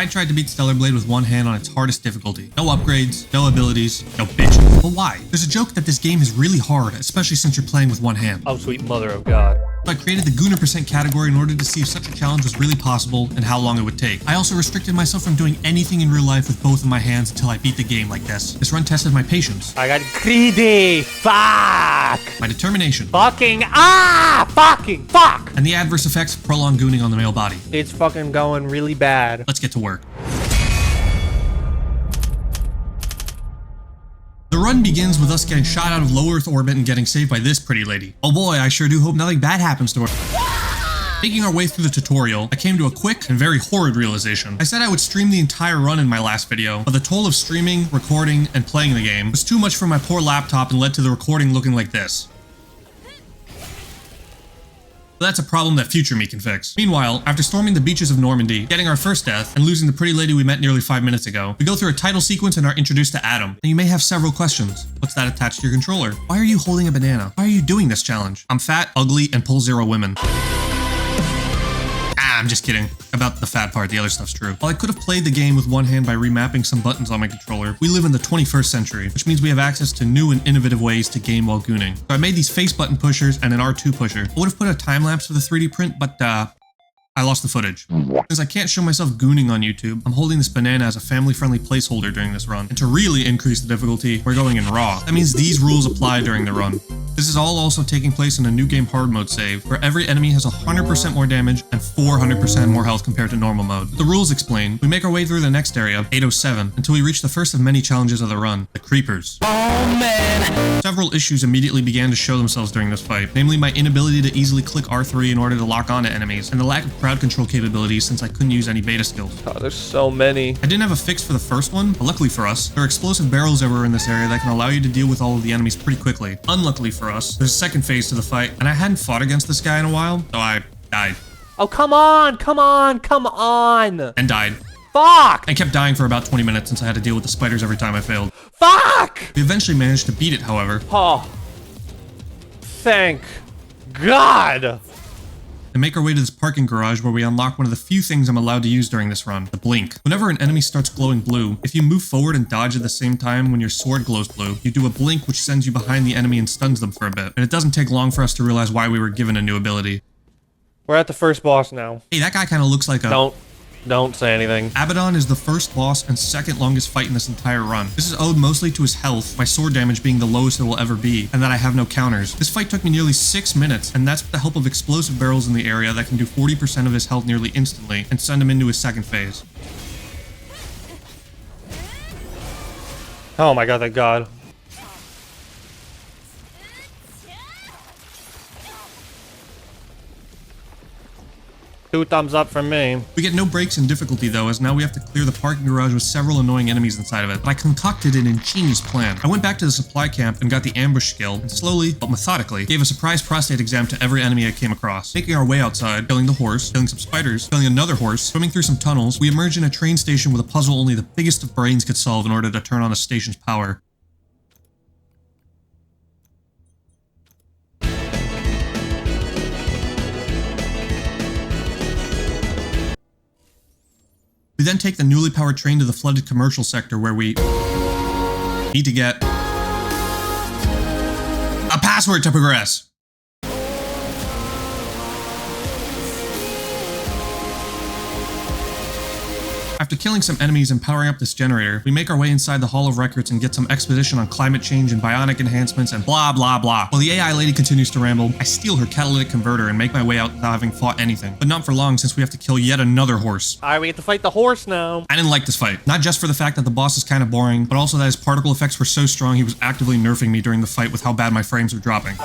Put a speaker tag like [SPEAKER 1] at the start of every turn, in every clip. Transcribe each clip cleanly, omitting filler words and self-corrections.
[SPEAKER 1] I tried to beat Stellar Blade with one hand on its hardest difficulty. No upgrades, no abilities, no bitches. But why? There's a joke that this game is really hard, especially since you're playing with one hand.
[SPEAKER 2] Oh, sweet mother of God.
[SPEAKER 1] So I created the Gooner % category in order to see if such a challenge was really possible and how long it would take. I also restricted myself from doing anything in real life with both of my hands until I beat the game like this. This run tested my patience.
[SPEAKER 2] I got greedy. Fuck.
[SPEAKER 1] My determination.
[SPEAKER 2] Fucking fuck.
[SPEAKER 1] And the adverse effects of prolonged gooning on the male body.
[SPEAKER 2] It's fucking going really bad.
[SPEAKER 1] Let's get to work. The run begins with us getting shot out of low Earth orbit and getting saved by this pretty lady. Oh boy, I sure do hope nothing bad happens to her. Making our way through the tutorial, I came to a quick and very horrid realization. I said I would stream the entire run in my last video, but the toll of streaming, recording, and playing the game was too much for my poor laptop and led to the recording looking like this. But that's a problem that future me can fix. Meanwhile, after storming the beaches of Normandy, getting our first death, and losing the pretty lady we met nearly 5 minutes ago, we go through a title sequence and are introduced to Adam. And you may have several questions. What's that attached to your controller? Why are you holding a banana? Why are you doing this challenge? I'm fat, ugly, and pull 0 women. I'm just kidding. About the fat part, the other stuff's true. While I could have played the game with one hand by remapping some buttons on my controller, we live in the 21st century, which means we have access to new and innovative ways to game while gooning. So I made these face button pushers and an R2 pusher. I would have put a time lapse for the 3D print, but I lost the footage. Since I can't show myself gooning on YouTube, I'm holding this banana as a family-friendly placeholder during this run. And to really increase the difficulty, we're going in raw. That means these rules apply during the run. This is all also taking place in a new game hard mode save, where every enemy has 100% more damage and 400% more health compared to normal mode. The rules explain, we make our way through the next area, 807, until we reach the first of many challenges of the run, the creepers. Oh man! Several issues immediately began to show themselves during this fight, namely my inability to easily click R3 in order to lock onto enemies, and the lack of crowd control capabilities since I couldn't use any beta skills.
[SPEAKER 2] God, there's so many.
[SPEAKER 1] I didn't have a fix for the first one, but luckily for us, there are explosive barrels everywhere in this area that can allow you to deal with all of the enemies pretty quickly. Unluckily for us, there's a second phase to the fight, and I hadn't fought against this guy in a while, so I died.
[SPEAKER 2] Oh, come on!
[SPEAKER 1] And died.
[SPEAKER 2] Fuck!
[SPEAKER 1] I kept dying for about 20 minutes since I had to deal with the spiders every time I failed.
[SPEAKER 2] Fuck!
[SPEAKER 1] We eventually managed to beat it, however.
[SPEAKER 2] Oh. Thank God!
[SPEAKER 1] And make our way to this parking garage where we unlock one of the few things I'm allowed to use during this run, the blink. Whenever an enemy starts glowing blue, if you move forward and dodge at the same time when your sword glows blue, you do a blink which sends you behind the enemy and stuns them for a bit. And it doesn't take long for us to realize why we were given a new ability.
[SPEAKER 2] We're at the first boss now.
[SPEAKER 1] Hey, that guy kind of looks like a...
[SPEAKER 2] Don't say anything.
[SPEAKER 1] Abaddon is the first boss and second longest fight in this entire run. This is owed mostly to his health, my sword damage being the lowest it will ever be, and that I have no counters. This fight took me nearly 6 minutes, and that's with the help of explosive barrels in the area that can do 40% of his health nearly instantly and send him into his second phase.
[SPEAKER 2] Oh my God, thank God. 2 thumbs up from me.
[SPEAKER 1] We get no breaks in difficulty though, as now we have to clear the parking garage with several annoying enemies inside of it. But I concocted an ingenious plan. I went back to the supply camp and got the ambush skill, and slowly, but methodically, gave a surprise prostate exam to every enemy I came across. Making our way outside, killing the horse, killing some spiders, killing another horse, swimming through some tunnels, we emerged in a train station with a puzzle only the biggest of brains could solve in order to turn on the station's power. We then take the newly powered train to the flooded commercial sector where we need to get a password to progress. After killing some enemies and powering up this generator, we make our way inside the Hall of Records and get some exposition on climate change and bionic enhancements and blah blah blah. While the AI lady continues to ramble, I steal her catalytic converter and make my way out without having fought anything. But not for long, since we have to kill yet another horse.
[SPEAKER 2] Alright, we get to fight the horse now.
[SPEAKER 1] I didn't like this fight. Not just for the fact that the boss is kind of boring, but also that his particle effects were so strong he was actively nerfing me during the fight with how bad my frames were dropping.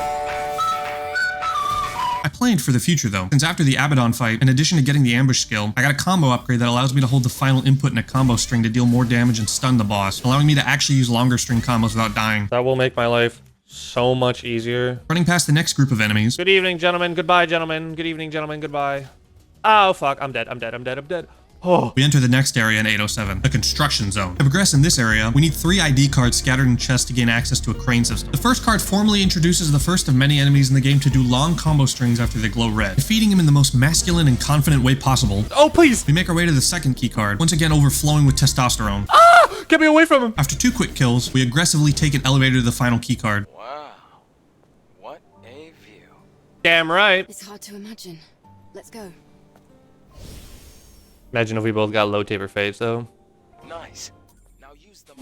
[SPEAKER 1] I planned for the future though, since after the Abaddon fight, in addition to getting the ambush skill, I got a combo upgrade that allows me to hold the final input in a combo string to deal more damage and stun the boss, allowing me to actually use longer string combos without dying.
[SPEAKER 2] That will make my life so much easier.
[SPEAKER 1] Running past the next group of enemies.
[SPEAKER 2] Good evening, gentlemen. Goodbye, gentlemen. Good evening, gentlemen. Goodbye. Oh, fuck. I'm dead. I'm dead. I'm dead. I'm dead. Oh.
[SPEAKER 1] We enter the next area in 807, the construction zone. To progress in this area, we need 3 ID cards scattered in chests to gain access to a crane system. The first card formally introduces the first of many enemies in the game to do long combo strings after they glow red, defeating him in the most masculine and confident way possible.
[SPEAKER 2] Oh, please.
[SPEAKER 1] We make our way to the second key card, once again overflowing with testosterone.
[SPEAKER 2] Ah! Get me away from him.
[SPEAKER 1] After 2 quick kills, we aggressively take an elevator to the final key card.
[SPEAKER 3] Wow. What a view.
[SPEAKER 2] Damn right.
[SPEAKER 4] It's hard to imagine. Let's go.
[SPEAKER 2] Imagine if we both got low taper fades, though.
[SPEAKER 3] Nice. Now use the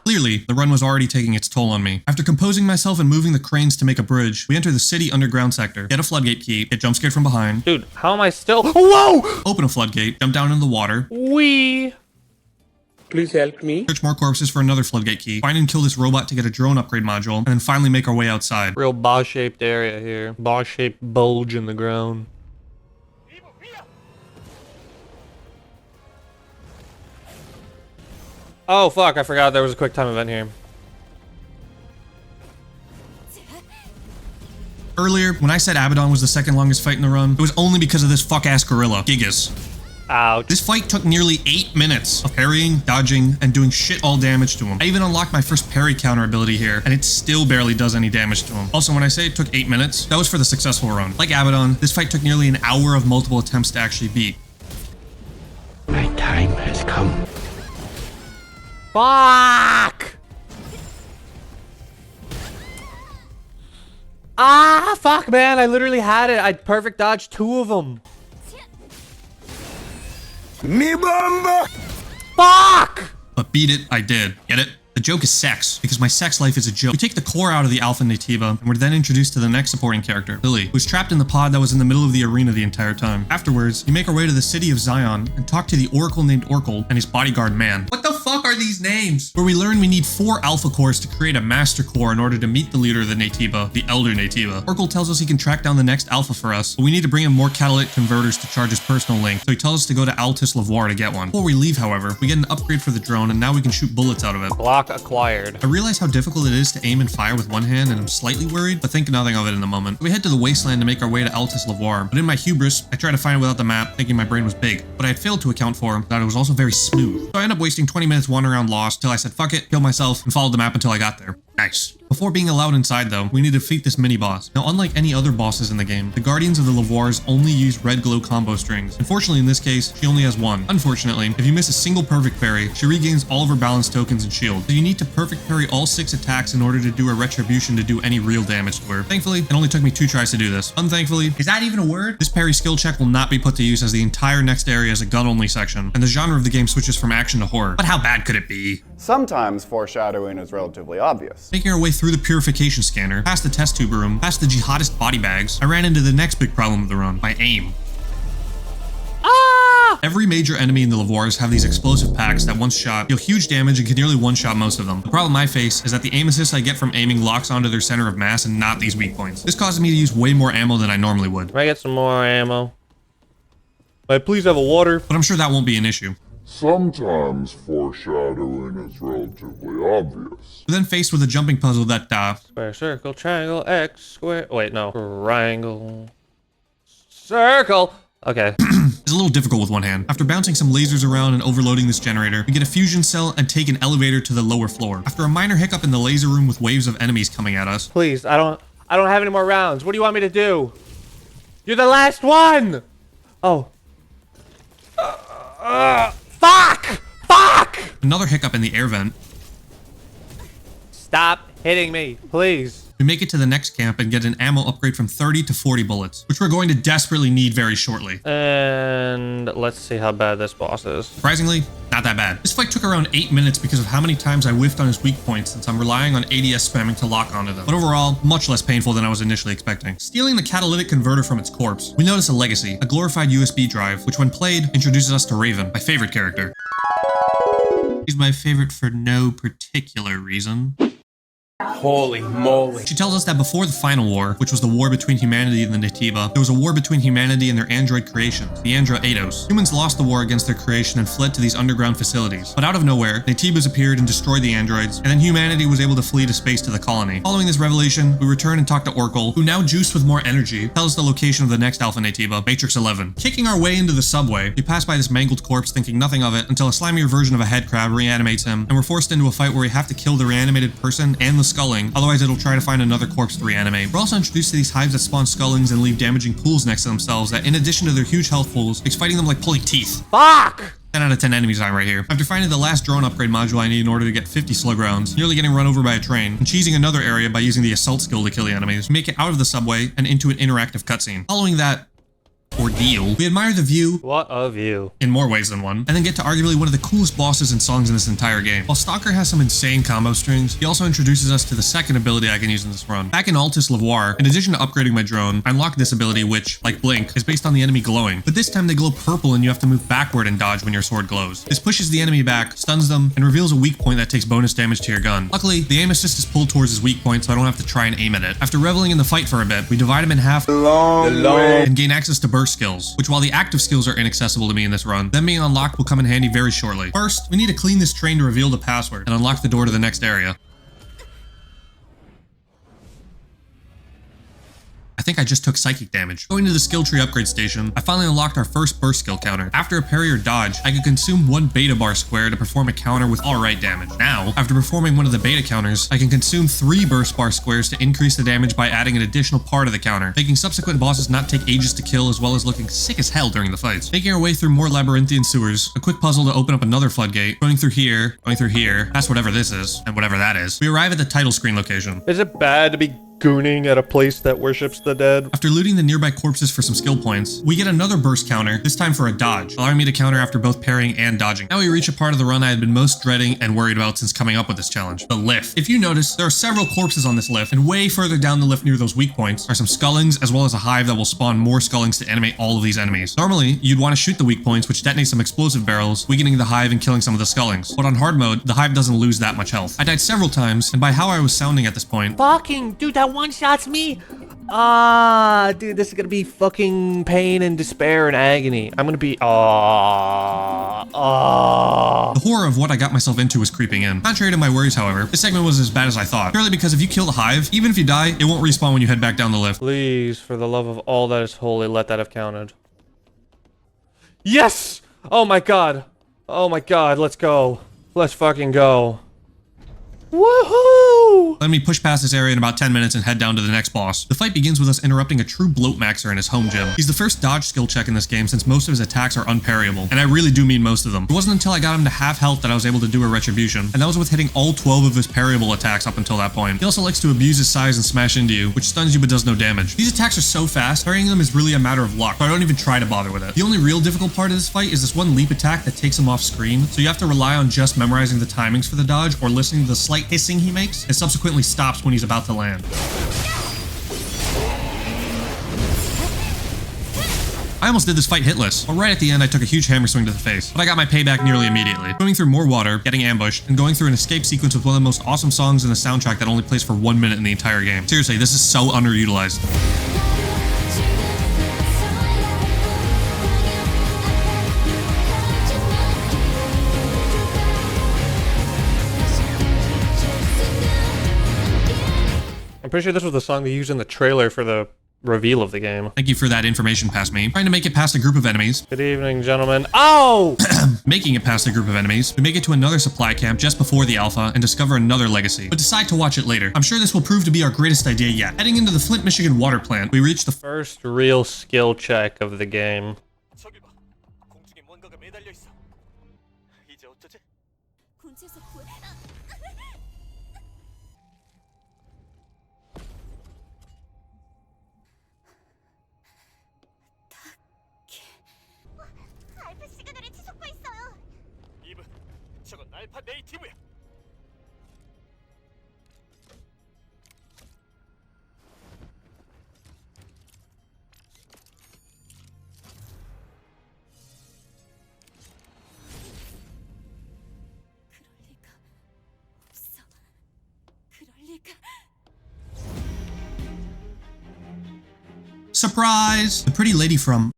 [SPEAKER 1] Clearly, the run was already taking its toll on me. After composing myself and moving the cranes to make a bridge, we enter the city underground sector, get a floodgate key, get jump scared from behind,
[SPEAKER 2] Dude, how am I still? Whoa!
[SPEAKER 1] open a floodgate, jump down into the water,
[SPEAKER 2] Wee.
[SPEAKER 5] Please help me.
[SPEAKER 1] search more corpses for another floodgate key, find and kill this robot to get a drone upgrade module, and then finally make our way outside.
[SPEAKER 2] Real boss-shaped area here. Boss-shaped bulge in the ground. Oh, fuck. I forgot there was a quick time event here.
[SPEAKER 1] Earlier, when I said Abaddon was the second longest fight in the run, it was only because of this fuck-ass gorilla, Gigas.
[SPEAKER 2] Ouch.
[SPEAKER 1] This fight took nearly 8 minutes of parrying, dodging, and doing shit all damage to him. I even unlocked my first parry counter ability here, and it still barely does any damage to him. Also, when I say it took 8 minutes, that was for the successful run. Like Abaddon, this fight took nearly an hour of multiple attempts to actually beat.
[SPEAKER 5] My time has come.
[SPEAKER 2] Fuck! Ah, fuck, man. I literally had it. I perfect dodged 2 of them.
[SPEAKER 5] Me bomba!
[SPEAKER 2] Fuck!
[SPEAKER 1] But beat it, I did. Get it? The joke is sex, because my sex life is a joke. We take the core out of the Alpha Natiba, and we're then introduced to the next supporting character, Lily, who was trapped in the pod that was in the middle of the arena the entire time. Afterwards, we make our way to the city of Zion and talk to the Oracle named Orkle and his bodyguard Man. What the fuck are these names? Where we learn we need 4 Alpha cores to create a Master Core in order to meet the leader of the Natiba, the Elder Natiba. Orkle tells us he can track down the next Alpha for us, but we need to bring him more catalytic converters to charge his personal link, so he tells us to go to Altus Lavoir to get one. Before we leave, however, we get an upgrade for the drone, and now we can shoot bullets out of it.
[SPEAKER 2] Block acquired.
[SPEAKER 1] I realize how difficult it is to aim and fire with one hand, and I'm slightly worried, but think nothing of it in the moment. We head to the wasteland to make our way to Altus Lavoir, but in my hubris, I try to find it without the map, thinking my brain was big. But I had failed to account for that it was also very smooth. So I end up wasting 20 minutes wandering around lost, till I said fuck it, killed myself, and followed the map until I got there. Nice. Before being allowed inside though, we need to defeat this mini-boss. Now unlike any other bosses in the game, the Guardians of the Lavoirs only use red glow combo strings. Unfortunately in this case, she only has one. Unfortunately, if you miss a single perfect parry, she regains all of her balance tokens and shield. So you need to perfect parry all 6 attacks in order to do a retribution to do any real damage to her. Thankfully, it only took me 2 tries to do this. Unthankfully, is that even a word? This parry skill check will not be put to use as the entire next area is a gun-only section, and the genre of the game switches from action to horror. But how bad could it be?
[SPEAKER 6] Sometimes foreshadowing is relatively obvious.
[SPEAKER 1] Making our way through the purification scanner, past the test tube room, past the jihadist body bags, I ran into the next big problem of the run, my aim.
[SPEAKER 2] Ah!
[SPEAKER 1] Every major enemy in the Lavoirs have these explosive packs that once shot deal huge damage and can nearly one-shot most of them. The problem I face is that the aim assist I get from aiming locks onto their center of mass and not these weak points. This causes me to use way more ammo than I normally would.
[SPEAKER 2] Can I get some more ammo? Like, please have a water.
[SPEAKER 1] But I'm sure that won't be an issue.
[SPEAKER 7] Sometimes foreshadowing is relatively obvious.
[SPEAKER 1] We're then faced with a jumping puzzle that,
[SPEAKER 2] Square, circle, triangle, X, square. Wait, no. Triangle. Circle. Okay.
[SPEAKER 1] is a little difficult with one hand. After bouncing some lasers around and overloading this generator, we get a fusion cell and take an elevator to the lower floor. After a minor hiccup in the laser room with waves of enemies coming at us.
[SPEAKER 2] Please, I don't have any more rounds. What do you want me to do? You're the last one! Oh. Fuck! Fuck!
[SPEAKER 1] Another hiccup in the air vent.
[SPEAKER 2] Stop hitting me, please.
[SPEAKER 1] We make it to the next camp and get an ammo upgrade from 30 to 40 bullets, which we're going to desperately need very shortly.
[SPEAKER 2] And let's see how bad this boss is.
[SPEAKER 1] Surprisingly, not that bad. This fight took around 8 minutes because of how many times I whiffed on his weak points since I'm relying on ADS spamming to lock onto them. But overall, much less painful than I was initially expecting. Stealing the catalytic converter from its corpse, we notice a legacy, a glorified USB drive, which when played, introduces us to Raven, my favorite character. He's my favorite for no particular reason.
[SPEAKER 5] Holy moly.
[SPEAKER 1] She tells us that before the final war, which was the war between humanity and the Natiba, there was a war between humanity and their android creations, the Andra Eidos. Humans lost the war against their creation and fled to these underground facilities. But out of nowhere, Natibas appeared and destroyed the androids, and then humanity was able to flee to space to the colony. Following this revelation, we return and talk to Oracle, who now juiced with more energy, tells us the location of the next Alpha Natiba, Matrix 11. Kicking our way into the subway, we pass by this mangled corpse thinking nothing of it until a slimier version of a head crab reanimates him, and we're forced into a fight where we have to kill the reanimated person and the sculling, otherwise it'll try to find another corpse to reanimate. We're also introduced to these hives that spawn scullings and leave damaging pools next to themselves that, in addition to their huge health pools, makes fighting them like pulling teeth.
[SPEAKER 2] Fuck!
[SPEAKER 1] 10 out of 10 enemies right here. After finding the last drone upgrade module I need in order to get 50 slug rounds, nearly getting run over by a train, and cheesing another area by using the assault skill to kill the enemies, we make it out of the subway and into an interactive cutscene. Following that ordeal, we admire the view
[SPEAKER 2] What a view.
[SPEAKER 1] in more ways than one, and then get to arguably one of the coolest bosses and songs in this entire game. While Stalker has some insane combo strings, he also introduces us to the second ability I can use in this run. Back in Altus Lavoir, in addition to upgrading my drone, I unlocked this ability which, like Blink, is based on the enemy glowing, but this time they glow purple and you have to move backward and dodge when your sword glows. This pushes the enemy back, stuns them, and reveals a weak point that takes bonus damage to your gun. Luckily, the aim assist is pulled towards his weak point so I don't have to try and aim at it. After reveling in the fight for a bit, we divide him in half and gain access to burst skills, which while the active skills are inaccessible to me in this run, them being unlocked will come in handy very shortly. First, we need to clean this train to reveal the password and unlock the door to the next area. I think I just took psychic damage. Going to the skill tree upgrade station, I finally unlocked our first burst skill counter. After a parry or dodge, I could consume one beta bar square to perform a counter with alright damage. Now, after performing one of the beta counters, I can consume 3 burst bar squares to increase the damage by adding an additional part of the counter, making subsequent bosses not take ages to kill as well as looking sick as hell during the fights. Making our way through more labyrinthian sewers, a quick puzzle to open up another floodgate, going through here, past whatever this is, and whatever that is. We arrive at the title screen location.
[SPEAKER 2] Is it bad to be gooning at a place that worships the dead?
[SPEAKER 1] After looting the nearby corpses for some skill points, we get another burst counter, this time for a dodge, allowing me to counter after both parrying and dodging. Now we reach a part of the run I had been most dreading and worried about since coming up with this challenge, the lift. If you notice, there are several corpses on this lift, and way further down the lift near those weak points are some scullings as well as a hive that will spawn more scullings to animate all of these enemies. Normally, you'd want to shoot the weak points, which detonate some explosive barrels, weakening the hive and killing some of the scullings. But on hard mode, the hive doesn't lose that much health. I died several times, and by how I was sounding at this point,
[SPEAKER 2] Fucking dude, that one-shots me. Dude, this is gonna be fucking pain and despair and agony. I'm gonna be,
[SPEAKER 1] the horror of what I got myself into was creeping in. Contrary to my worries, however, this segment was as bad as I thought. Purely because if you kill the hive, even if you die, it won't respawn when you head back down the lift.
[SPEAKER 2] Please, for the love of all that is holy, let that have counted. Yes! Oh my god. Oh my god, let's go. Let's fucking go. Woohoo!
[SPEAKER 1] Let me push past this area in about 10 minutes and head down to the next boss. The fight begins with us interrupting a true bloat maxer in his home gym. He's the first dodge skill check in this game since most of his attacks are unparryable, and I really do mean most of them. It wasn't until I got him to half health that I was able to do a retribution, and that was with hitting all 12 of his parryable attacks up until that point. He also likes to abuse his size and smash into you, which stuns you but does no damage. These attacks are so fast, parrying them is really a matter of luck, so I don't even try to bother with it. The only real difficult part of this fight is this one leap attack that takes him off screen, so you have to rely on just memorizing the timings for the dodge or listening to the slight hissing he makes, and subsequently stops when he's about to land. I almost did this fight hitless, but right at the end I took a huge hammer swing to the face, but I got my payback nearly immediately. Swimming through more water, getting ambushed, and going through an escape sequence with one of the most awesome songs in the soundtrack that only plays for 1 minute in the entire game. Seriously, this is so underutilized.
[SPEAKER 2] I'm pretty sure this was the song they used in the trailer for the reveal of the game.
[SPEAKER 1] Thank you for that information past me. Trying to make it past a group of enemies.
[SPEAKER 2] Good evening, gentlemen. Oh!
[SPEAKER 1] Making it past a group of enemies, we make it to another supply camp just before the alpha and discover another legacy, but decide to watch it later. I'm sure this will prove to be our greatest idea yet. Heading into the Flint, Michigan water plant, we reach the
[SPEAKER 2] First real skill check of the game.
[SPEAKER 3] 저기 봐. 공중에 뭔가가 매달려 있어. 이제 어쩌지?
[SPEAKER 4] 군체에서 구해.
[SPEAKER 8] 알파 시그널이 치솟고 있어요.
[SPEAKER 3] 이브, 저건 알파 네이티브야.
[SPEAKER 4] 그럴 리가 없어. 그럴 리가.
[SPEAKER 1] Surprise! The pretty lady from...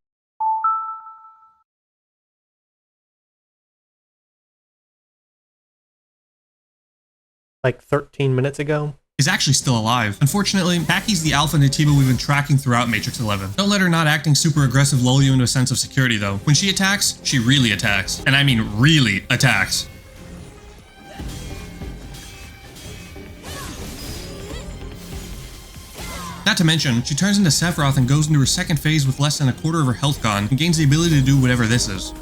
[SPEAKER 2] Like 13 minutes ago.
[SPEAKER 1] is actually still alive. Unfortunately, Taki's the alpha Natiba we've been tracking throughout Matrix 11. Don't let her not acting super aggressive lull you into a sense of security though. When she attacks, she really attacks. And I mean really attacks. Not to mention, she turns into Sephiroth and goes into her second phase with less than a quarter of her health gone and gains the ability to do whatever this is.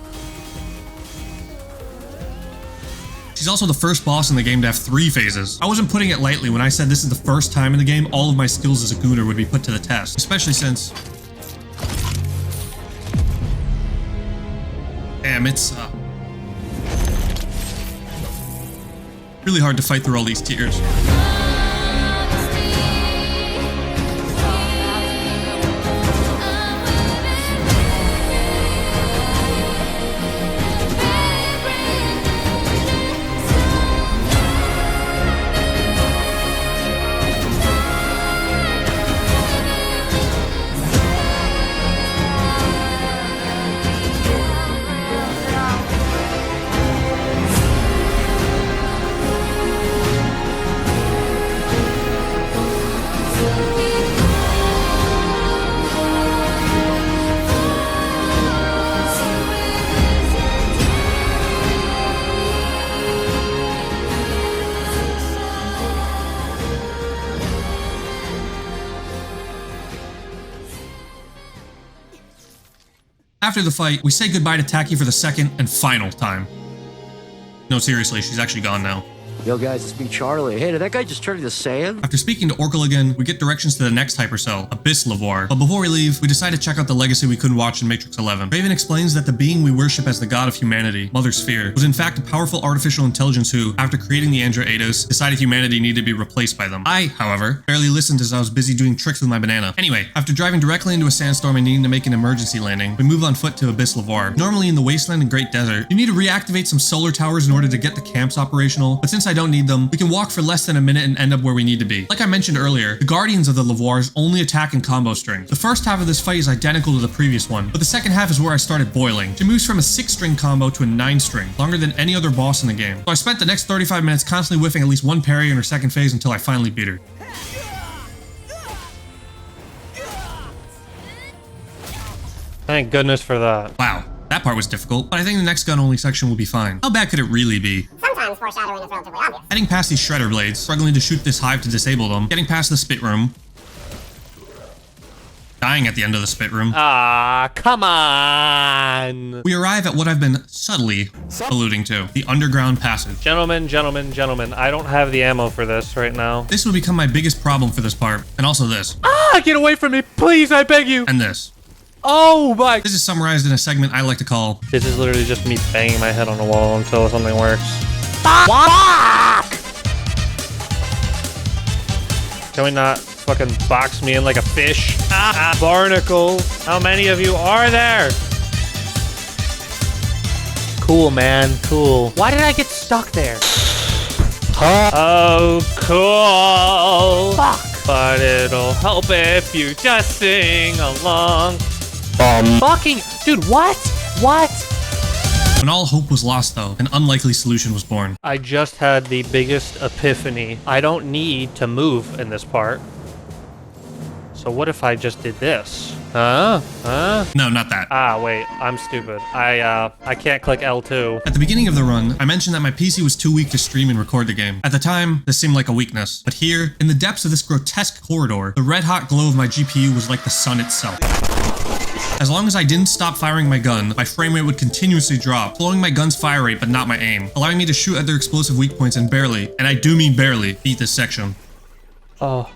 [SPEAKER 1] She's also the first boss in the game to have 3 phases. I wasn't putting it lightly when I said this is the first time in the game all of my skills as a Gooner would be put to the test, especially since... Damn, it's really hard to fight through all these tears. After the fight, we say goodbye to Taki for the second and final time. No, seriously, she's actually gone now.
[SPEAKER 9] Yo guys, it's me, Charlie. Hey, did that guy just turn into sand?
[SPEAKER 1] After speaking to Oracle again, we get directions to the next hypercell, Abyss Lavoir. But before we leave, we decide to check out the legacy we couldn't watch in Matrix 11. Raven explains that the being we worship as the god of humanity, Mother Sphere, was in fact a powerful artificial intelligence who, after creating the Andra Eidos, decided humanity needed to be replaced by them. I, however, barely listened as I was busy doing tricks with my banana. Anyway, after driving directly into a sandstorm and needing to make an emergency landing, we move on foot to Abyss Lavoir. Normally in the wasteland and Great Desert, you need to reactivate some solar towers in order to get the camps operational, but since I don't need them, we can walk for less than a minute and end up where we need to be. Like I mentioned earlier, the Guardians of the Lavoirs only attack in combo strings. The first half of this fight is identical to the previous one, but the second half is where I started boiling. She moves from a 6-string combo to a 9-string, longer than any other boss in the game. So I spent the next 35 minutes constantly whiffing at least one parry in her second phase until I finally beat her.
[SPEAKER 2] Thank goodness for that.
[SPEAKER 1] Wow, that part was difficult, but I think the next gun-only section will be fine. How bad could it really be?
[SPEAKER 8] Sometimes foreshadowing is relatively obvious.
[SPEAKER 1] Heading past these shredder blades, struggling to shoot this hive to disable them, getting past the spit room, dying at the end of the spit room.
[SPEAKER 2] Ah, come on.
[SPEAKER 1] We arrive at what I've been subtly alluding to, the underground passage.
[SPEAKER 2] Gentlemen, I don't have the ammo for this right now.
[SPEAKER 1] This would become my biggest problem for this part, and also this.
[SPEAKER 2] Ah, get away from me, please, I beg you.
[SPEAKER 1] And this.
[SPEAKER 2] Oh my.
[SPEAKER 1] This is summarized in a segment I like to call...
[SPEAKER 2] This is literally just me banging my head on the wall until something works. Fuck! Can we not fucking box me in like a fish? Ah, barnacle. How many of you are there? Cool, man, cool. Why did I get stuck there? Oh, cool. Fuck. But it'll help if you just sing along. Fucking, dude, what? What?
[SPEAKER 1] When all hope was lost, though, an unlikely solution was born.
[SPEAKER 2] I just had the biggest epiphany. I don't need to move in this part. So what if I just did this? Huh?
[SPEAKER 1] No, not that.
[SPEAKER 2] Ah, wait, I'm stupid. I can't click L2.
[SPEAKER 1] At the beginning of the run, I mentioned that my PC was too weak to stream and record the game. At the time, this seemed like a weakness. But here, in the depths of this grotesque corridor, the red-hot glow of my GPU was like the sun itself. As long as I didn't stop firing my gun, my frame rate would continuously drop, slowing my gun's fire rate but not my aim, allowing me to shoot at their explosive weak points and barely, and I do mean barely, beat this section.
[SPEAKER 2] Oh,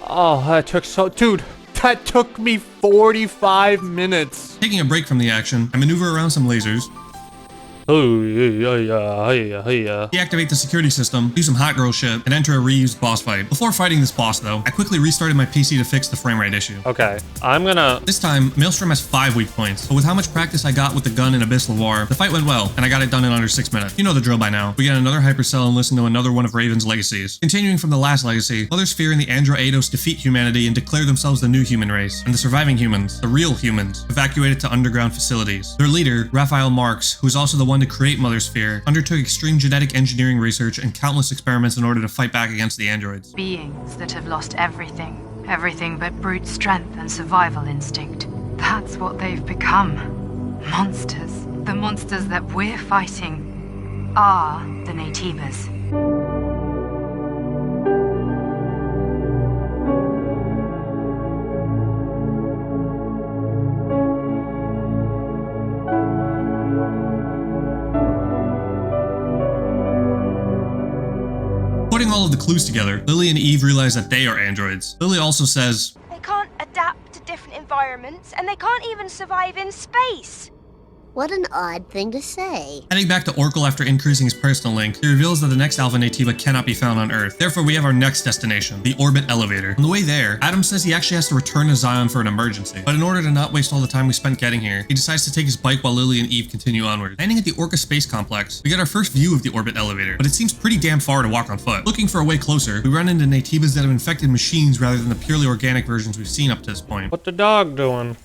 [SPEAKER 2] that took dude, that took me 45 minutes.
[SPEAKER 1] Taking a break from the action, I maneuver around some lasers. Deactivate the security system, do some hot girl shit, and enter a reused boss fight. Before fighting this boss though, I quickly restarted my PC to fix the frame rate issue.
[SPEAKER 2] Okay, I'm gonna...
[SPEAKER 1] This time, Maelstrom has 5 weak points, but with how much practice I got with the gun in Abyssal War, the fight went well, and I got it done in under 6 minutes. You know the drill by now. We get another hypercell and listen to another one of Raven's legacies. Continuing from the last legacy, Mother Sphere and the Andro Eidos defeat humanity and declare themselves the new human race, and the surviving humans, the real humans, evacuated to underground facilities. Their leader, Raphael Marx, who is also the one to create Mother Sphere, undertook extreme genetic engineering research and countless experiments in order to fight back against the androids.
[SPEAKER 10] Beings that have lost everything. Everything but brute strength and survival instinct. That's what they've become. Monsters. The monsters that we're fighting are the Naytibas.
[SPEAKER 1] Putting all of the clues together, Lily and Eve realize that they are androids. Lily also says,
[SPEAKER 11] "They can't adapt to different environments, and they can't even survive in space."
[SPEAKER 8] What an odd thing to say.
[SPEAKER 1] Heading back to Oracle after increasing his personal link, he reveals that the next Alpha Naytiba cannot be found on Earth. Therefore, we have our next destination, the orbit elevator. On the way there, Adam says he actually has to return to Zion for an emergency. But in order to not waste all the time we spent getting here, he decides to take his bike while Lily and Eve continue onward. Landing at the Orca Space Complex, we get our first view of the orbit elevator, but it seems pretty damn far to walk on foot. Looking for a way closer, we run into Naytibas that have infected machines rather than the purely organic versions we've seen up to this point.
[SPEAKER 2] What the dog doing?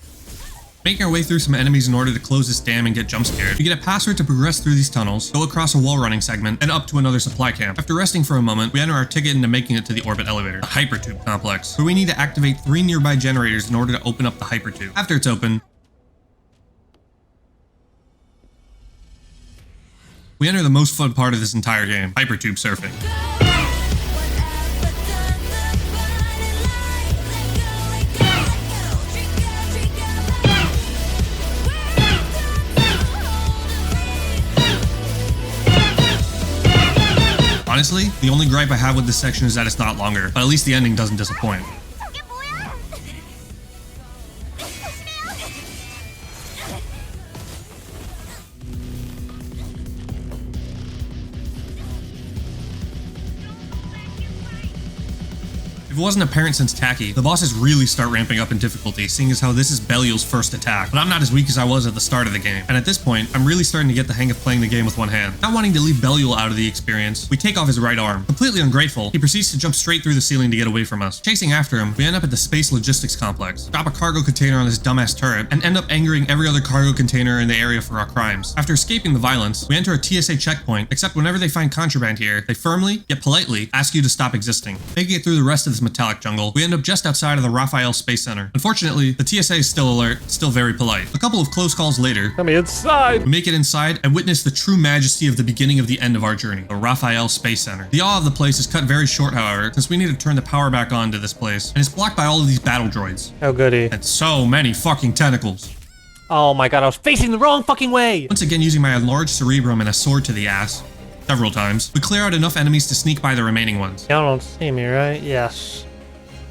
[SPEAKER 1] Making our way through some enemies in order to close this dam and get jump scared. We get a password to progress through these tunnels, go across a wall running segment, and up to another supply camp. After resting for a moment, we enter our ticket into making it to the orbit elevator, the hypertube complex, where we need to activate 3 nearby generators in order to open up the hypertube. After it's open, we enter the most fun part of this entire game, hypertube surfing. Honestly, the only gripe I have with this section is that it's not longer, but at least the ending doesn't disappoint. If it wasn't apparent since Taki, the bosses really start ramping up in difficulty, seeing as how this is Belial's first attack, but I'm not as weak as I was at the start of the game, and at this point, I'm really starting to get the hang of playing the game with one hand. Not wanting to leave Belial out of the experience, we take off his right arm. Completely ungrateful, he proceeds to jump straight through the ceiling to get away from us. Chasing after him, we end up at the Space Logistics Complex, drop a cargo container on this dumbass turret, and end up angering every other cargo container in the area for our crimes. After escaping the violence, we enter a TSA checkpoint, except whenever they find contraband here, they firmly, yet politely, ask you to stop existing. Making it through the rest of this metallic jungle, we end up just outside of the Raphael Space Center. Unfortunately, the TSA is still alert, still very polite. A couple of close calls later,
[SPEAKER 2] Let me inside.
[SPEAKER 1] we make it inside and witness the true majesty of the beginning of the end of our journey, the Raphael Space Center. The awe of the place is cut very short, however, since we need to turn the power back on to this place, and it's blocked by all of these battle droids.
[SPEAKER 2] Oh goody.
[SPEAKER 1] And so many fucking tentacles.
[SPEAKER 2] Oh my god, I was facing the wrong fucking way.
[SPEAKER 1] Once again using my enlarged cerebrum and a sword to the ass, several times, we clear out enough enemies to sneak by the remaining ones.
[SPEAKER 2] Y'all don't see me, right? Yes.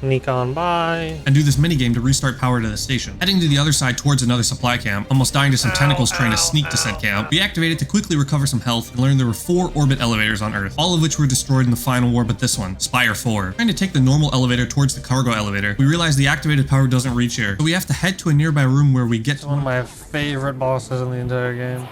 [SPEAKER 2] Sneak on by.
[SPEAKER 1] And do this minigame to restart power to the station. Heading to the other side towards another supply camp, almost dying to some tentacles trying to sneak to said camp, we activated to quickly recover some health and learned there were 4 orbit elevators on Earth, all of which were destroyed in the final war but this one, Spire 4. Trying to take the normal elevator towards the cargo elevator, we realize the activated power doesn't reach here, so we have to head to a nearby room where we get to
[SPEAKER 2] One of my favorite bosses in the entire game.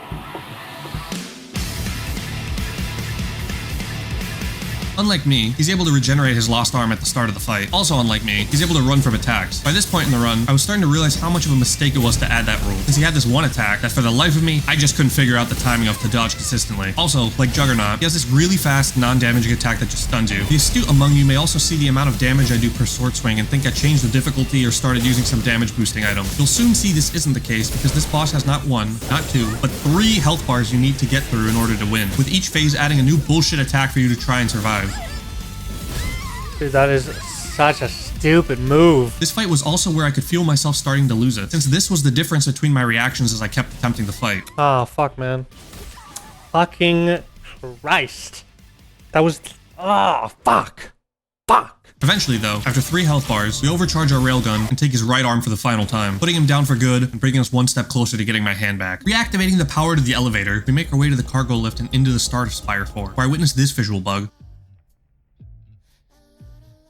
[SPEAKER 1] Unlike me, he's able to regenerate his lost arm at the start of the fight. Also unlike me, he's able to run from attacks. By this point in the run, I was starting to realize how much of a mistake it was to add that rule, since he had this one attack that for the life of me, I just couldn't figure out the timing of to dodge consistently. Also, like Juggernaut, he has this really fast, non-damaging attack that just stuns you. The astute among you may also see the amount of damage I do per sword swing and think I changed the difficulty or started using some damage boosting item. You'll soon see this isn't the case because this boss has not 1, not 2, but 3 health bars you need to get through in order to win, with each phase adding a new bullshit attack for you to try and survive.
[SPEAKER 2] Dude, that is such a stupid move.
[SPEAKER 1] This fight was also where I could feel myself starting to lose it, since this was the difference between my reactions as I kept attempting the fight.
[SPEAKER 2] Oh, fuck, man. Fucking Christ. That was... Oh, fuck. Fuck.
[SPEAKER 1] Eventually though, after 3 health bars, we overcharge our railgun and take his right arm for the final time, putting him down for good and bringing us one step closer to getting my hand back. Reactivating the power to the elevator, we make our way to the cargo lift and into the start of Spire 4, where I witnessed this visual bug.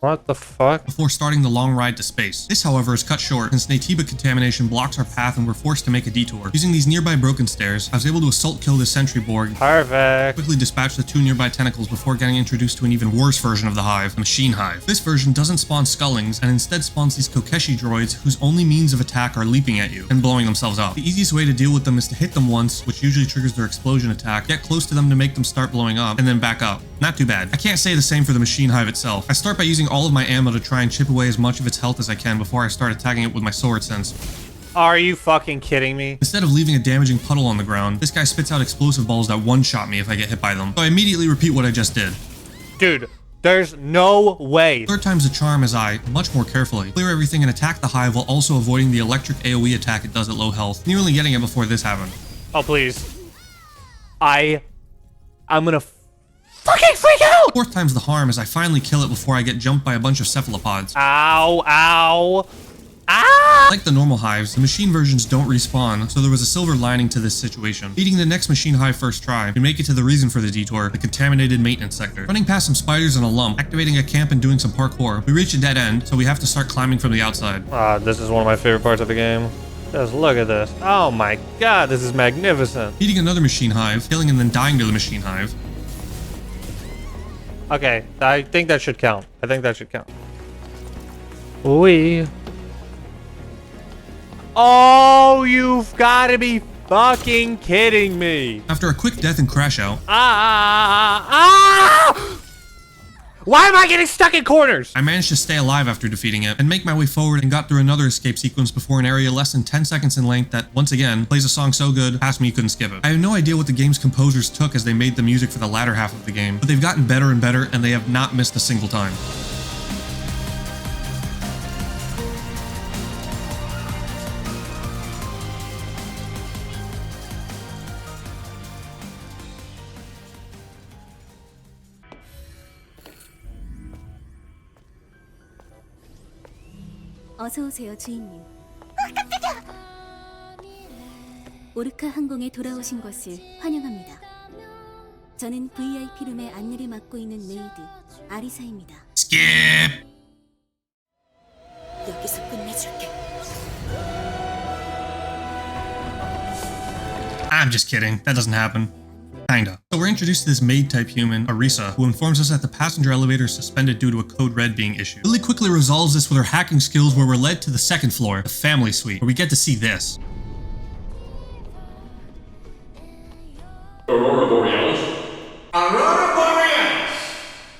[SPEAKER 2] What the fuck?
[SPEAKER 1] Before starting the long ride to space. This, however, is cut short since Natiba contamination blocks our path and we're forced to make a detour. Using these nearby broken stairs, I was able to assault kill this sentry Borg.
[SPEAKER 2] Perfect.
[SPEAKER 1] Quickly dispatch the 2 nearby tentacles before getting introduced to an even worse version of the hive, the machine hive. This version doesn't spawn Skullings and instead spawns these Kokeshi droids whose only means of attack are leaping at you and blowing themselves up. The easiest way to deal with them is to hit them once, which usually triggers their explosion attack, get close to them to make them start blowing up, and then back up. Not too bad. I can't say the same for the machine hive itself. I start by using all of my ammo to try and chip away as much of its health as I can before I start attacking it with my sword sense.
[SPEAKER 2] Are you fucking kidding me?
[SPEAKER 1] Instead of leaving a damaging puddle on the ground, this guy spits out explosive balls that one-shot me if I get hit by them. So I immediately repeat what I just did.
[SPEAKER 2] Dude, there's no way.
[SPEAKER 1] 3rd time's the charm as I, much more carefully, clear everything and attack the hive while also avoiding the electric AoE attack it does at low health, nearly getting it before this happened.
[SPEAKER 2] Oh, please. I'm gonna fucking freak out!
[SPEAKER 1] 4th time's the harm as I finally kill it before I get jumped by a bunch of cephalopods.
[SPEAKER 2] Ow, ow. Ah!
[SPEAKER 1] Like the normal hives, the machine versions don't respawn, so there was a silver lining to this situation. Beating the next machine hive first try, we make it to the reason for the detour, the contaminated maintenance sector. Running past some spiders and a lump, activating a camp and doing some parkour, we reach a dead end, so we have to start climbing from the outside.
[SPEAKER 2] This is one of my favorite parts of the game. Just look at this. Oh my god, this is magnificent.
[SPEAKER 1] Beating another machine hive, killing and then dying to the machine hive.
[SPEAKER 2] Okay, I think that should count. Ooh. Oh, you've got to be fucking kidding me.
[SPEAKER 1] After a quick death and crash out.
[SPEAKER 2] Why am I getting stuck in corners?
[SPEAKER 1] I managed to stay alive after defeating it and make my way forward and got through another escape sequence before an area less than 10 seconds in length that, once again, plays a song so good, past me you couldn't skip it. I have no idea what the game's composers took as they made the music for the latter half of the game, but they've gotten better and better and they have not missed a single time.
[SPEAKER 4] 어서 오세요, 주인님. 깜짝이야! 오르카 항공에 돌아오신 것을 환영합니다. 저는 VIP 룸의 안내를 맡고 있는 메이드 아리사입니다.
[SPEAKER 1] Skip!
[SPEAKER 4] 여기서 끝내줄게.
[SPEAKER 1] I'm just kidding. That doesn't happen. Kinda. So we're introduced to this maid-type human, Arisa, who informs us that the passenger elevator is suspended due to a code red being issued. Lily quickly resolves this with her hacking skills where we're led to the 2nd floor, the family suite, where we get to see this.
[SPEAKER 7] Aurora Borealis? Aurora Borealis!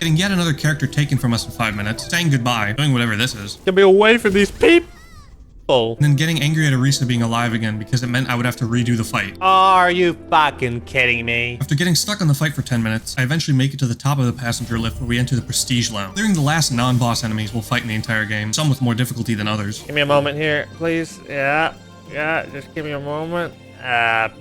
[SPEAKER 1] Getting yet another character taken from us in 5 minutes, saying goodbye, doing whatever this is.
[SPEAKER 2] Get me away from these people.
[SPEAKER 1] And then getting angry at Arisa being alive again because it meant I would have to redo the fight.
[SPEAKER 2] Are you fucking kidding me?
[SPEAKER 1] After getting stuck on the fight for 10 minutes, I eventually make it to the top of the passenger lift where we enter the Prestige Lounge. Clearing the last non-boss enemies we'll fight in the entire game, some with more difficulty than others.
[SPEAKER 2] Give me a moment here, please. Yeah, just give me a moment.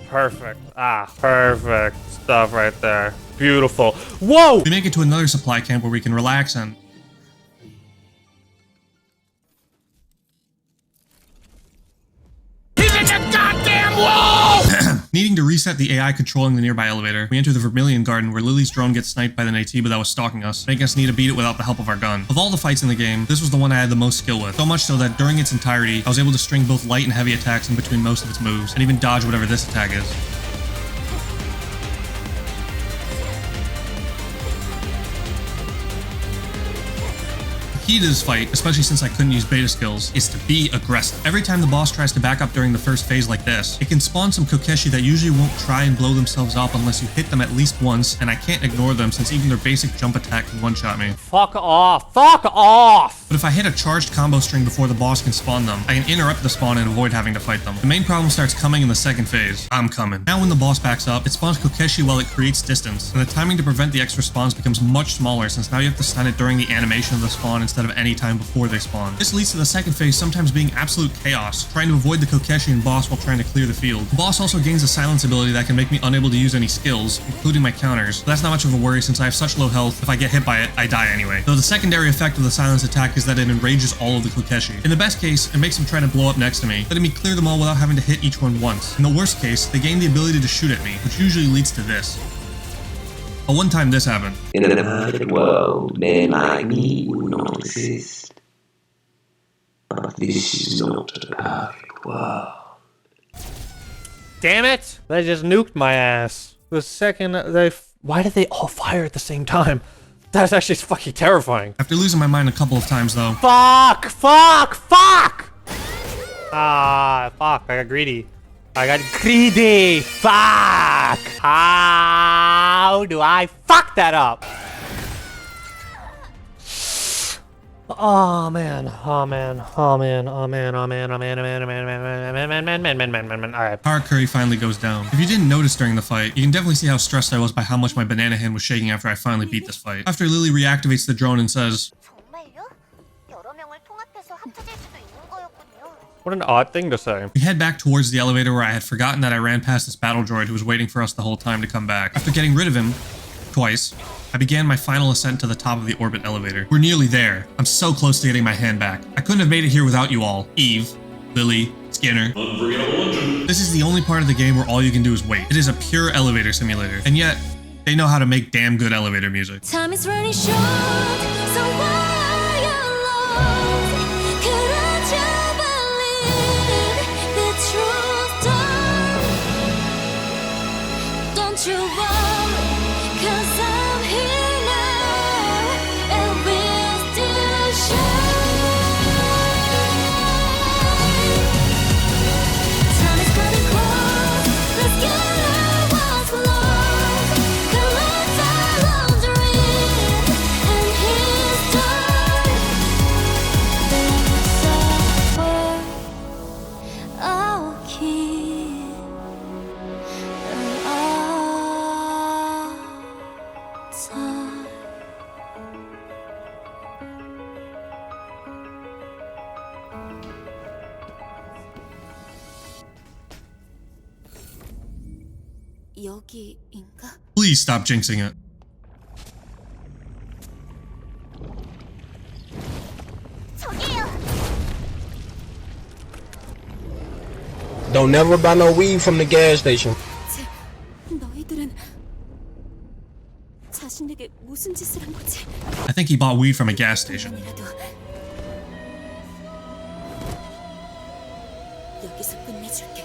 [SPEAKER 2] Perfect. Perfect stuff right there. Beautiful. Whoa!
[SPEAKER 1] We make it to another supply camp where we can relax and... Needing to reset the AI controlling the nearby elevator, we enter the Vermilion Garden where Lily's drone gets sniped by the Natiba that was stalking us, making us need to beat it without the help of our gun. Of all the fights in the game, this was the one I had the most skill with, so much so that during its entirety, I was able to string both light and heavy attacks in between most of its moves, and even dodge whatever this attack is. The key to this fight, especially since I couldn't use beta skills, is to be aggressive. Every time the boss tries to back up during the first phase like this, it can spawn some Kokeshi that usually won't try and blow themselves up unless you hit them at least once, and I can't ignore them since even their basic jump attack can one-shot me.
[SPEAKER 2] Fuck off! Fuck off!
[SPEAKER 1] But if I hit a charged combo string before the boss can spawn them, I can interrupt the spawn and avoid having to fight them. The main problem starts coming in the 2nd phase. I'm coming. Now when the boss backs up, it spawns Kokeshi while it creates distance, and the timing to prevent the extra spawns becomes much smaller since now you have to stun it during the animation of the spawn instead instead of any time before they spawn. This leads to the second phase sometimes being absolute chaos, trying to avoid the Kokeshi and boss while trying to clear the field. The boss also gains a silence ability that can make me unable to use any skills, including my counters, but that's not much of a worry since I have such low health. If I get hit by it, I die anyway. Though the secondary effect of the silence attack is that it enrages all of the Kokeshi. In the best case, it makes them try to blow up next to me, letting me clear them all without having to hit each one once. In the worst case, they gain the ability to shoot at me, which usually leads to this. But one time this happened.
[SPEAKER 12] In a perfect world, men like me would not exist. But this is not a perfect world.
[SPEAKER 2] Damn it! They just nuked my ass. The second they... Why did they all fire at the same time? That's actually fucking terrifying.
[SPEAKER 1] After losing my mind a couple of times though.
[SPEAKER 2] Fuck! Fuck! Fuck! Ah, fuck. I got greedy. I got greedy! Fuck! How do I fuck that up? Oh man, oh man, oh man, oh man, oh man, oh man, oh man, oh man, man. Alright.
[SPEAKER 1] Harakiri finally goes down. If you didn't notice during the fight, you can definitely see how stressed I was by how much my banana hand was shaking after I finally beat this fight. After Lily reactivates the drone and says,
[SPEAKER 2] what an odd thing to say.
[SPEAKER 1] We head back towards the elevator where I had forgotten that I ran past this battle droid who was waiting for us the whole time to come back. After getting rid of him, twice, I began my final ascent to the top of the orbit elevator. We're nearly there. I'm so close to getting my hand back. I couldn't have made it here without you all. Eve, Lily, Skinner. This is the only part of the game where all you can do is wait. It is a pure elevator simulator, and yet they know how to make damn good elevator music.
[SPEAKER 4] Time is running short, so why you lost? Couldn't you believe the truth, darling? Don't you worry, 'cause I'm here now, and we'll still shine. Time is running close, let's get out what's lost. Colors are laundering, and he's done. There's a word I'll keep all time. 여기인가?
[SPEAKER 1] Please stop jinxing it.
[SPEAKER 5] Don't never buy no weed from the gas station.
[SPEAKER 4] 너희들은 자신에게 무슨 짓을 한 거지?
[SPEAKER 1] I think he bought weed from a gas station.
[SPEAKER 4] 이라도 여기서 끝내줄게.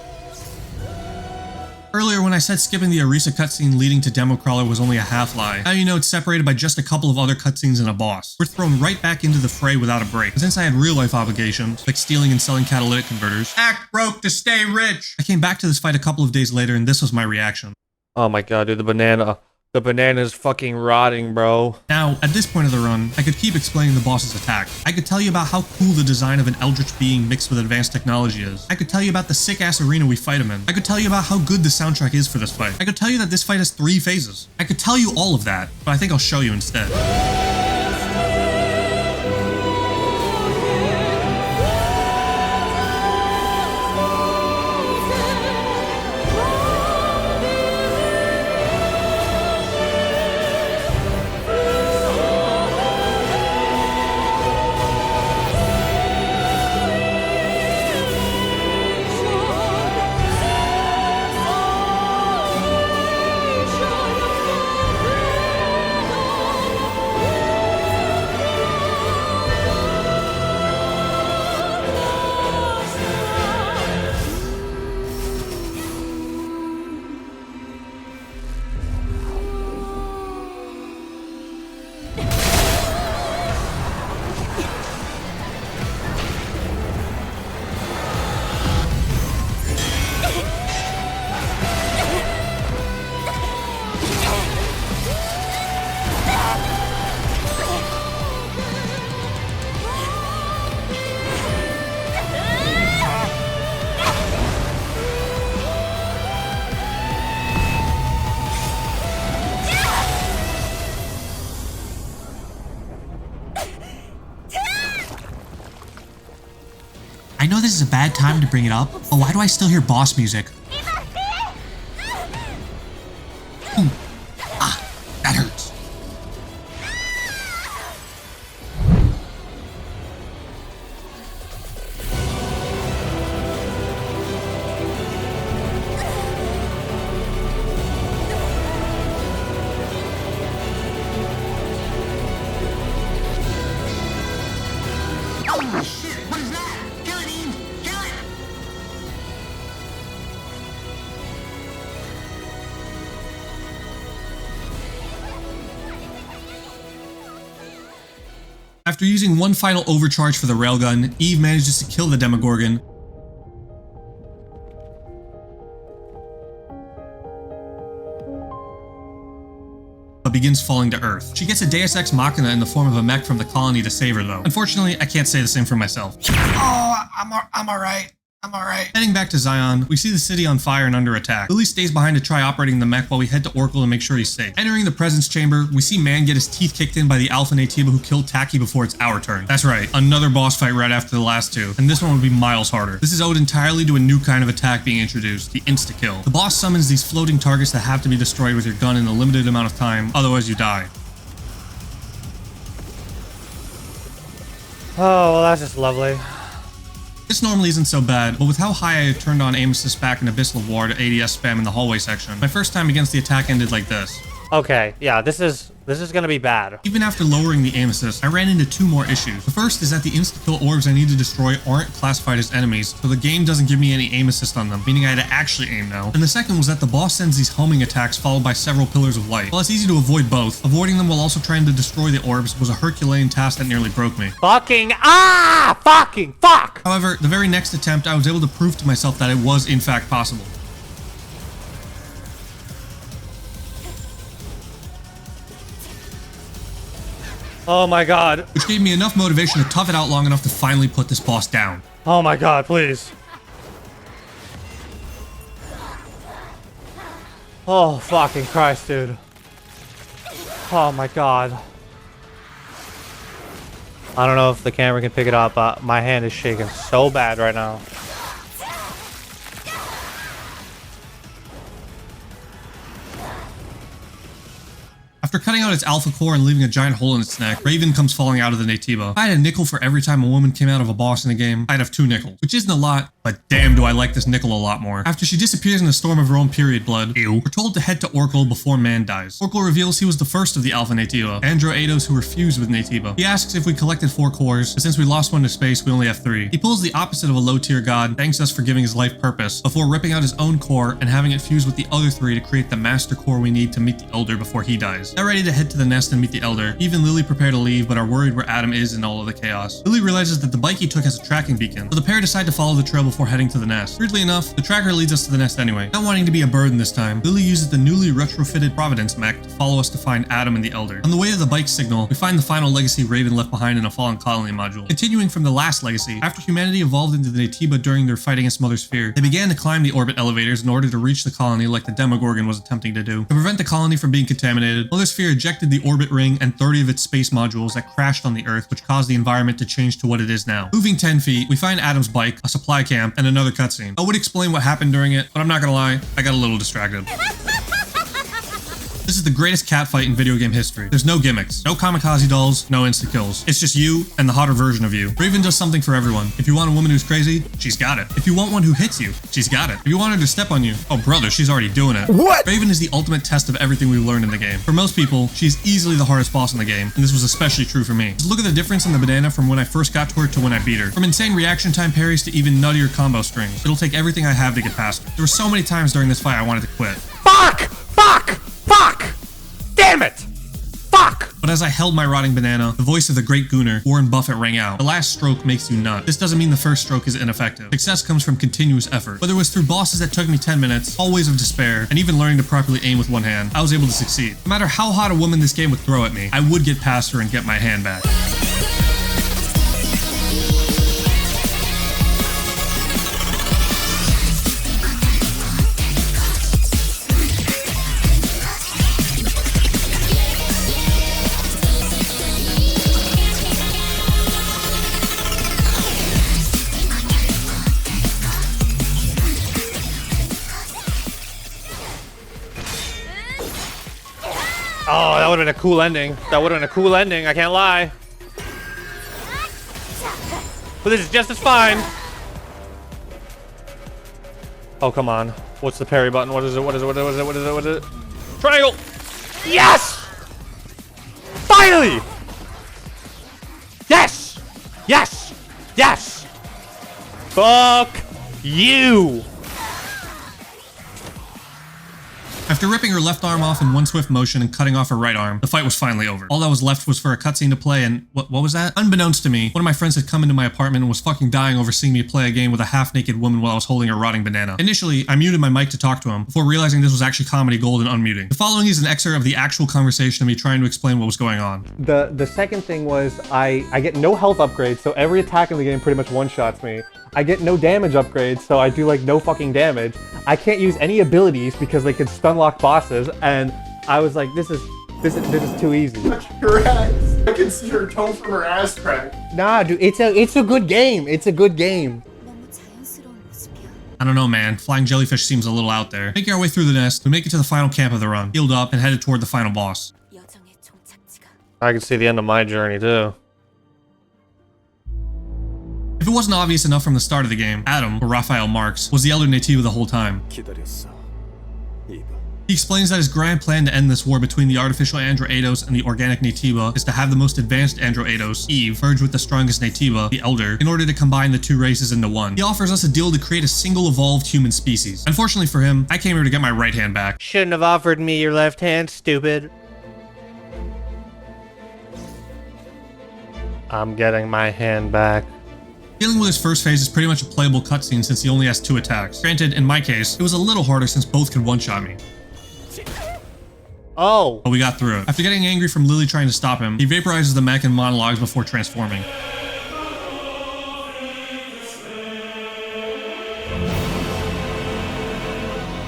[SPEAKER 1] Earlier when I said skipping the Arisa cutscene leading to Demo Crawler was only a half lie, now you know it's separated by just a couple of other cutscenes and a boss. We're thrown right back into the fray without a break. Since I had real life obligations, like stealing and selling catalytic converters, act broke to stay rich! I came back to this fight a couple of days later and this was my reaction.
[SPEAKER 2] Oh my god, dude, the banana's fucking rotting, bro.
[SPEAKER 1] Now, at this point of the run, I could keep explaining the boss's attack. I could tell you about how cool the design of an eldritch being mixed with advanced technology is. I could tell you about the sick-ass arena we fight him in. I could tell you about how good the soundtrack is for this fight. I could tell you that this fight has 3 phases. I could tell you all of that, but I think I'll show you instead. is a bad time to bring it up, but why do I still hear boss music? Ooh. Ah, that hurts.
[SPEAKER 7] Oh shit, what is that? Kill it, Eve! Kill it!
[SPEAKER 1] After using one final overcharge for the railgun, Eve manages to kill the Demogorgon, but begins falling to Earth. She gets a Deus Ex Machina in the form of a mech from the colony to save her though. Unfortunately, I can't say the same for myself.
[SPEAKER 7] Oh, I'm alright. I'm alright.
[SPEAKER 1] Heading back to Zion, we see the city on fire and under attack. Lily stays behind to try operating the mech while we head to Oracle to make sure he's safe. Entering the presence chamber, we see Man get his teeth kicked in by the Alpha Natiba who killed Taki before it's our turn. That's right, another boss fight right after the last two, and this one would be miles harder. This is owed entirely to a new kind of attack being introduced, the insta-kill. The boss summons these floating targets that have to be destroyed with your gun in a limited amount of time, otherwise you die.
[SPEAKER 2] Oh, well, that's just lovely.
[SPEAKER 1] This normally isn't so bad, but with how high I had turned on aim assist back in Abyssal War to ADS spam in the hallway section, my first time against the attack ended like this.
[SPEAKER 2] Okay, yeah, this is gonna be bad.
[SPEAKER 1] Even after lowering the aim assist, I ran into two more issues. The first is that the insta-kill orbs I need to destroy aren't classified as enemies, so the game doesn't give me any aim assist on them, meaning I had to actually aim now. And the second was that the boss sends these homing attacks followed by several pillars of light. While it's easy to avoid both, avoiding them while also trying to destroy the orbs was a Herculean task that nearly broke me.
[SPEAKER 2] Fucking fuck!
[SPEAKER 1] However, the very next attempt, I was able to prove to myself that it was in fact possible.
[SPEAKER 2] Oh my god.
[SPEAKER 1] Which gave me enough motivation to tough it out long enough to finally put this boss down.
[SPEAKER 2] Oh my god, please. Oh fucking Christ, dude. Oh my god. I don't know if the camera can pick it up, but my hand is shaking so bad right now.
[SPEAKER 1] After cutting out its alpha core and leaving a giant hole in its neck, Raven comes falling out of the Natiba. If I had a nickel for every time a woman came out of a boss in a game, I'd have 2 nickels. Which isn't a lot, but damn do I like this nickel a lot more. After she disappears in a storm of her own period blood, we're told to head to Oracle before Man dies. Oracle reveals he was the first of the Alpha Natiba, Andro Eidos who were fused with Natiba. He asks if we collected 4 cores, but since we lost one to space, we only have 3. He pulls the opposite of a low-tier god, thanks us for giving his life purpose, before ripping out his own core and having it fuse with the other 3 to create the master core we need to meet the Elder before he dies. Now ready to head to the nest and meet the Elder. Even Lily prepare to leave, but are worried where Adam is in all of the chaos. Lily realizes that the bike he took has a tracking beacon, so the pair decide to follow the trail before heading to the nest. Weirdly enough, the tracker leads us to the nest anyway. Not wanting to be a burden this time, Lily uses the newly retrofitted Providence mech to follow us to find Adam and the Elder. On the way to the bike signal, we find the final legacy Raven left behind in a fallen colony module. Continuing from the last legacy, after humanity evolved into the Natiba during their fight against Mother Sphere, they began to climb the orbit elevators in order to reach the colony like the Demogorgon was attempting to do. To prevent the colony from being contaminated, Mother Sphere ejected the orbit ring and 30 of its space modules that crashed on the Earth, which caused the environment to change to what it is now. Moving 10 feet, we find Adam's bike, a supply camp, and another cutscene. I would explain what happened during it, but I'm not gonna lie, I got a little distracted. This is the greatest cat fight in video game history. There's no gimmicks, no kamikaze dolls, no insta-kills. It's just you and the hotter version of you. Raven does something for everyone. If you want a woman who's crazy, she's got it. If you want one who hits you, she's got it. If you want her to step on you, oh brother, she's already doing it.
[SPEAKER 5] What?
[SPEAKER 1] Raven is the ultimate test of everything we've learned in the game. For most people, she's easily the hardest boss in the game, and this was especially true for me. Just look at the difference in the banana from when I first got to her to when I beat her. From insane reaction time parries to even nuttier combo strings. It'll take everything I have to get past her. There were so many times during this fight I wanted to quit.
[SPEAKER 2] Fuck! Damn it! Fuck!
[SPEAKER 1] But as I held my rotting banana, the voice of the great Gooner, Warren Buffett, rang out. The last stroke makes you nut. This doesn't mean the first stroke is ineffective. Success comes from continuous effort. Whether it was through bosses that took me 10 minutes, hallways of despair, and even learning to properly aim with one hand, I was able to succeed. No matter how hot a woman this game would throw at me, I would get past her and get my hand back.
[SPEAKER 2] Oh, that would have been a cool ending. That would have been a cool ending, I can't lie. But this is just as fine. Oh, come on. What's the parry button? What is it? What is it? What is it? What is it? What is it? Triangle! Yes! Finally! Yes! Yes! Yes! Fuck you!
[SPEAKER 1] After ripping her left arm off in one swift motion and cutting off her right arm, the fight was finally over. All that was left was for a cutscene to play, and what was that? Unbeknownst to me, one of my friends had come into my apartment and was fucking dying over seeing me play a game with a half-naked woman while I was holding a rotting banana. Initially, I muted my mic to talk to him, before realizing this was actually comedy gold and unmuting. The following is an excerpt of the actual conversation of me trying to explain what was going on.
[SPEAKER 2] The second thing was I get no health upgrades, so every attack in the game pretty much one-shots me. I get no damage upgrades, so I do like no fucking damage. I can't use any abilities because they can stun lock bosses, and I was like, this is too easy.
[SPEAKER 13] Her ass. I can see her toe from her ass crack.
[SPEAKER 2] Nah, dude, it's a good game. It's a good game.
[SPEAKER 1] I don't know, man. Flying jellyfish seems a little out there. Making our way through the nest, we make it to the final camp of the run, healed up, and headed toward the final boss.
[SPEAKER 2] I can see the end of my journey too.
[SPEAKER 1] If it wasn't obvious enough from the start of the game, Adam, or Raphael Marx, was the Elder Naytiba the whole time. He explains that his grand plan to end this war between the artificial Andro Eidos and the organic Naytiba is to have the most advanced Andro Eidos, Eve, merge with the strongest Naytiba, the Elder, in order to combine the two races into one. He offers us a deal to create a single evolved human species. Unfortunately for him, I came here to get my right hand back.
[SPEAKER 2] Shouldn't have offered me your left hand, stupid. I'm getting my hand back.
[SPEAKER 1] Dealing with his first phase is pretty much a playable cutscene since he only has 2 attacks. Granted, in my case, it was a little harder since both could one-shot me.
[SPEAKER 2] Oh!
[SPEAKER 1] But we got through it. After getting angry from Lily trying to stop him, he vaporizes the mech and monologues before transforming.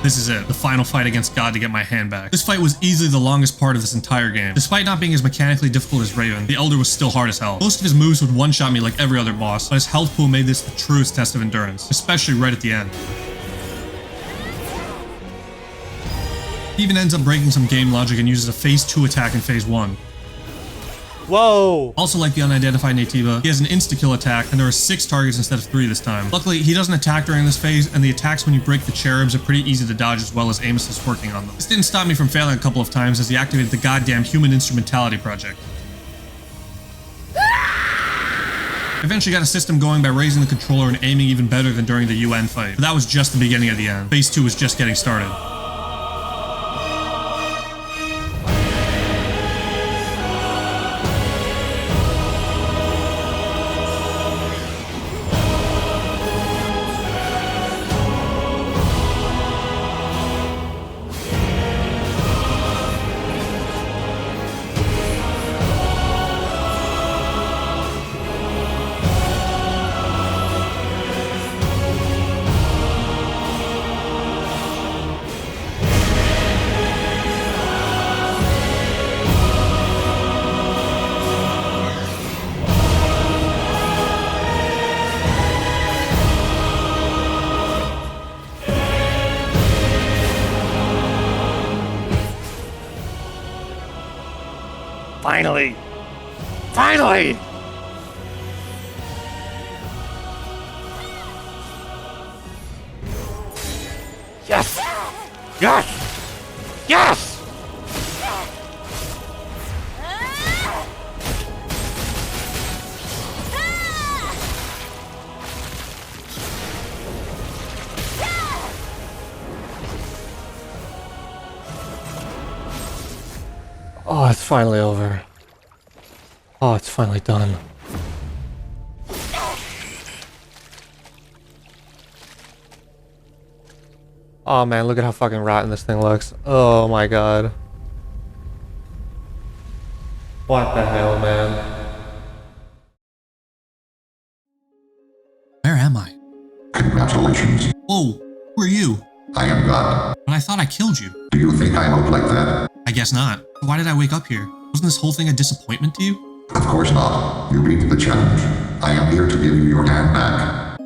[SPEAKER 1] This is it, the final fight against God to get my hand back. This fight was easily the longest part of this entire game. Despite not being as mechanically difficult as Raven, the Elder was still hard as hell. Most of his moves would one-shot me like every other boss, but his health pool made this the truest test of endurance, especially right at the end. He even ends up breaking some game logic and uses a phase 2 attack in phase 1.
[SPEAKER 2] Whoa!
[SPEAKER 1] Also, like the unidentified Naytiba, he has an insta-kill attack, and there are 6 targets instead of 3 this time. Luckily, he doesn't attack during this phase, and the attacks when you break the cherubs are pretty easy to dodge as well as Amos is working on them. This didn't stop me from failing a couple of times as he activated the goddamn Human Instrumentality Project. I eventually got a system going by raising the controller and aiming even better than during the UN fight, but that was just the beginning of the end. Phase 2 was just getting started.
[SPEAKER 2] Finally! Finally! Yes! Yes! Yes! Oh, it's finally over. Oh, it's finally done. Oh man, look at how fucking rotten this thing looks. Oh my god. What the hell, man?
[SPEAKER 1] Where am I?
[SPEAKER 14] Congratulations.
[SPEAKER 1] Whoa, who are you?
[SPEAKER 14] I am God.
[SPEAKER 1] But I thought I killed you.
[SPEAKER 14] Do you think I look like that?
[SPEAKER 1] I guess not. Why did I wake up here? Wasn't this whole thing a disappointment to you?
[SPEAKER 14] Of course not. You beat the challenge. I am here to give you your hand back.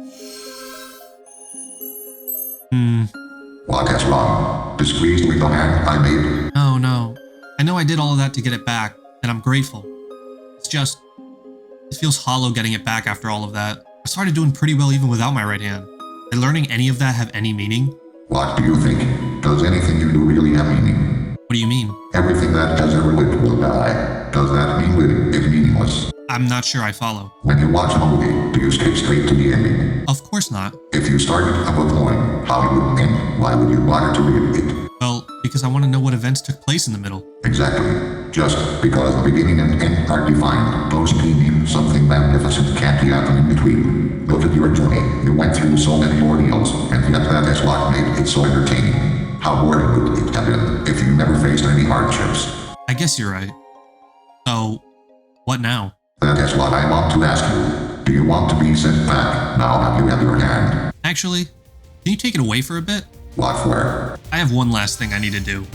[SPEAKER 14] What is wrong? Displeased with the hand I made?
[SPEAKER 1] No. I know I did all of that to get it back, and I'm grateful. It's just, it feels hollow getting it back after all of that. I started doing pretty well even without my right hand. Did learning any of that have any meaning?
[SPEAKER 14] What do you think? Does anything you do really have meaning?
[SPEAKER 1] What do you mean?
[SPEAKER 14] Everything that has ever lived will die. Does that mean living is meaningless?
[SPEAKER 1] I'm not sure I follow.
[SPEAKER 14] When you watch a movie, do you skip straight to the ending?
[SPEAKER 1] Of course not.
[SPEAKER 14] If you started a book knowing how it would end, why would you bother to read it?
[SPEAKER 1] Well, because I want to know what events took place in the middle.
[SPEAKER 14] Exactly. Just because the beginning and end are defined, those mean something magnificent can't happen in between. Look at your journey. You went through so many ordeals, and yet that is what made it so entertaining. How boring would it have been if you never faced any hardships?
[SPEAKER 1] I guess you're right. So, what now?
[SPEAKER 14] That is what I want to ask you. Do you want to be sent back now that you have your hand?
[SPEAKER 1] Actually, can you take it away for a bit?
[SPEAKER 14] What for?
[SPEAKER 1] I have one last thing I need to do.